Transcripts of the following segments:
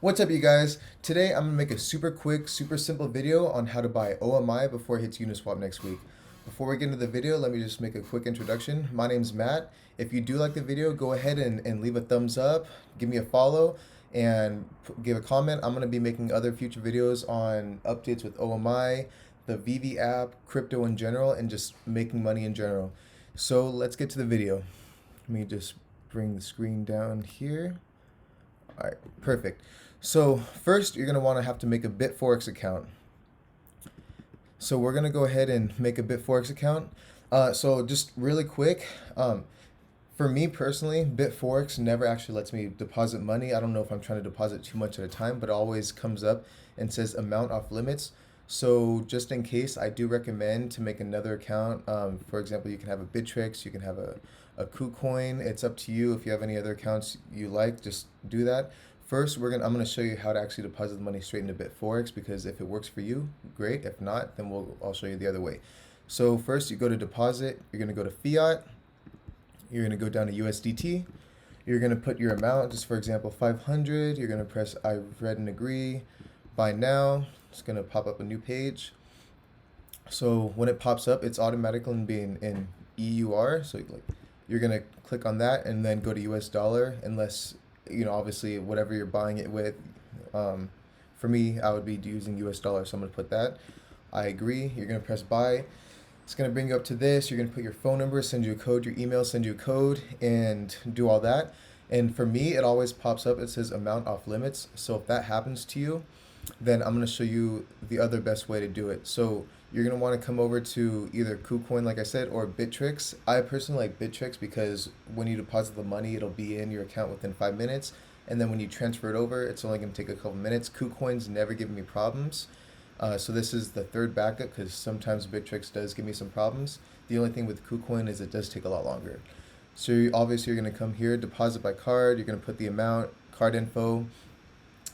What's up, you guys? Today I'm gonna make a super quick, super simple video on how to buy OMI before it hits Uniswap next week. Before we get into the video, let me just make a quick introduction. My name's Matt. If you do like the video, go ahead and leave a thumbs up, give me a follow, and give a comment. I'm gonna be making other future videos on updates with OMI, the VV app, crypto in general, and just making money in general. So let's get to the video. Let me just bring the screen down here. All right, perfect. So first, you're going to want to have to make a Bitforex account. So we're going to go ahead and make a Bitforex account. So just really quick, for me personally, Bitforex never actually lets me deposit money. I don't know if I'm trying to deposit too much at a time, but it always comes up and says amount off limits. So just in case, I do recommend to make another account. For example, you can have a Bitforex, you can have a KuCoin. It's up to you. If you have any other accounts you like, just do that. First, I'm gonna show you how to actually deposit the money straight into Bitforex, because if it works for you, great. If not, then I'll show you the other way. So first, you go to deposit. You're gonna go to fiat. You're gonna go down to USDT. You're gonna put your amount, just for example, 500. You're gonna press I read and agree. Buy now. It's gonna pop up a new page. So when it pops up, it's automatically being in EUR. So you're gonna click on that and then go to US dollar, unless obviously whatever you're buying it with. For me, I would be using US dollar, so I'm gonna put that. I agree. You're gonna press buy. It's gonna bring you up to this. You're gonna put your phone number, send you a code, your email, send you a code, and do all that. And for me, it always pops up. It says amount off limits. So if that happens to you, then I'm gonna show you the other best way to do it. So you're gonna want to come over to either KuCoin, like I said, or Bitforex. I personally like Bitforex because when you deposit the money, it'll be in your account within 5 minutes, and then when you transfer it over, it's only gonna take a couple minutes. KuCoin's never given me problems, so this is the third backup, because sometimes Bitforex does give me some problems. The only thing with KuCoin is it does take a lot longer. So obviously you're gonna come here, deposit by card. You're gonna put the amount, card info.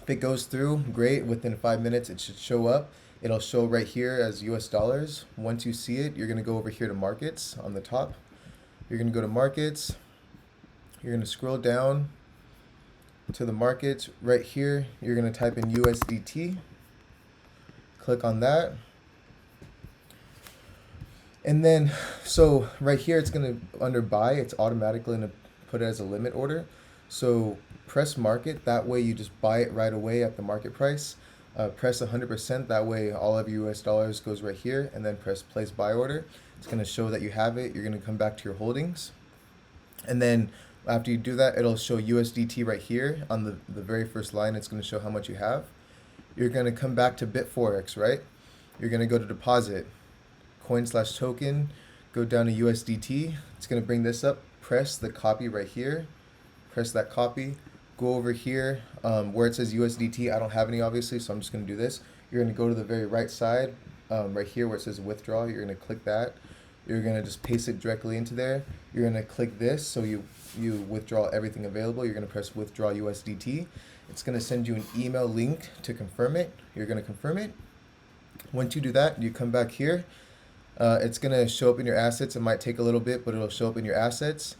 If it goes through, great. Within 5 minutes, it should show up. It'll show right here as US dollars. Once you see it, you're going to go over here to markets on the top. You're going to go to markets. You're going to scroll down to the markets. Right here, you're going to type in USDT. Click on that. And then, so right here, it's going to, under buy, it's automatically going to put it as a limit order. So press market. That way you just buy it right away at the market price. Press 100%, that way all of your US dollars goes right here, and then press place buy order. It's going to show that you have it. You're going to come back to your holdings, and then after you do that, it'll show USDT right here on the very first line. It's going to show how much you have. You're going to come back to Bitforex, right? You're going to go to deposit, coin/token, go down to USDT. It's going to bring this up. Press the copy right here. Press that copy. Go over here where it says USDT. I don't have any, obviously, so I'm just going to do this. You're going to go to the very right side, right here where it says withdraw. You're going to click that. You're going to just paste it directly into there. You're going to click this, so you withdraw everything available. You're going to press withdraw USDT. It's going to send you an email link to confirm it. You're going to confirm it. Once you do that, you come back here. It's going to show up in your assets. It might take a little bit, but it'll show up in your assets.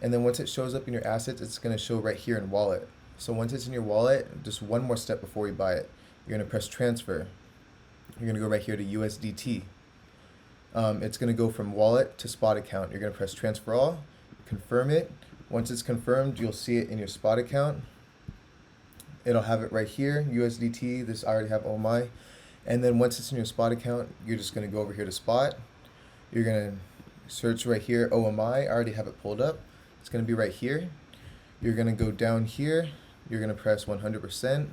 And then once it shows up in your assets, it's going to show right here in wallet. So once it's in your wallet, just one more step before you buy it. You're going to press transfer. You're going to go right here to USDT. It's going to go from wallet to spot account. You're going to press transfer all, confirm it. Once it's confirmed, you'll see it in your spot account. It'll have it right here, USDT. This I already have OMI. And then once it's in your spot account, you're just going to go over here to spot. You're going to search right here, OMI. I already have it pulled up. It's going to be right here. You're going to go down here. You're going to press 100%. You're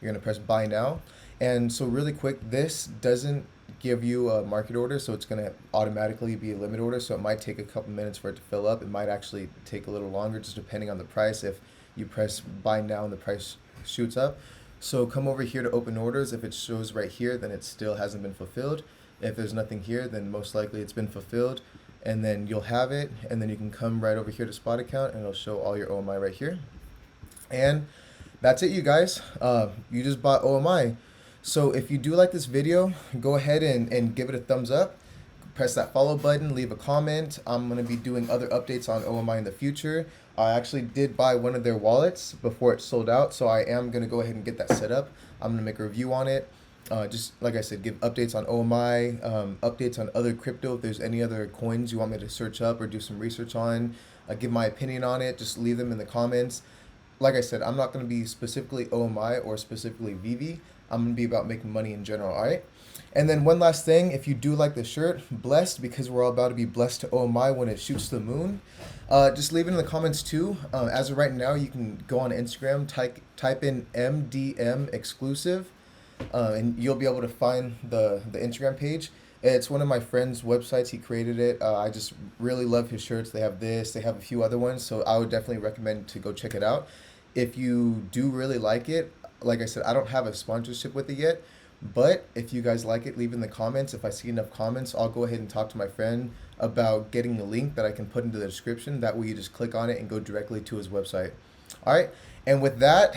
going to press buy now. And so really quick, this doesn't give you a market order, so it's going to automatically be a limit order. So it might take a couple minutes for it to fill up. It might actually take a little longer, just depending on the price. If you press buy now and the price shoots up. So come over here to open orders. If it shows right here, then it still hasn't been fulfilled. If there's nothing here, then most likely it's been fulfilled. And then you'll have it, and then you can come right over here to spot account, and it'll show all your OMI right here. And that's it, you guys. You just bought OMI. So if you do like this video, go ahead and give it a thumbs up. Press that follow button, leave a comment. I'm going to be doing other updates on OMI in the future. I actually did buy one of their wallets before it sold out, so I am gonna go ahead and get that set up. I'm gonna make a review on it. Just like I said, give updates on OMI, updates on other crypto. If there's any other coins you want me to search up or do some research on, give my opinion on it. Just leave them in the comments. Like I said, I'm not going to be specifically OMI or specifically VV. I'm going to be about making money in general, all right? And then one last thing, if you do like the shirt, blessed, because we're all about to be blessed to OMI when it shoots to the moon. Just leave it in the comments too. As of right now, you can go on Instagram, type in MDM exclusive, and you'll be able to find the Instagram page. It's one of my friend's websites. He created it. I just really love his shirts. They have this. They have a few other ones. So I would definitely recommend to go check it out. If you do really like it, like I said, I don't have a sponsorship with it yet. But if you guys like it, leave in the comments. If I see enough comments, I'll go ahead and talk to my friend about getting a link that I can put into the description. That way you just click on it and go directly to his website. All right. And with that,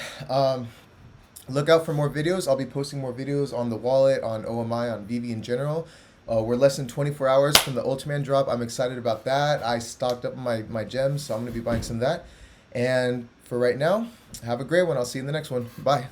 look out for more videos. I'll be posting more videos on the wallet, on OMI, on VV in general. We're less than 24 hours from the Ultraman drop. I'm excited about that. I stocked up my gems, so I'm going to be buying some of that. And for right now, have a great one. I'll see you in the next one. Bye.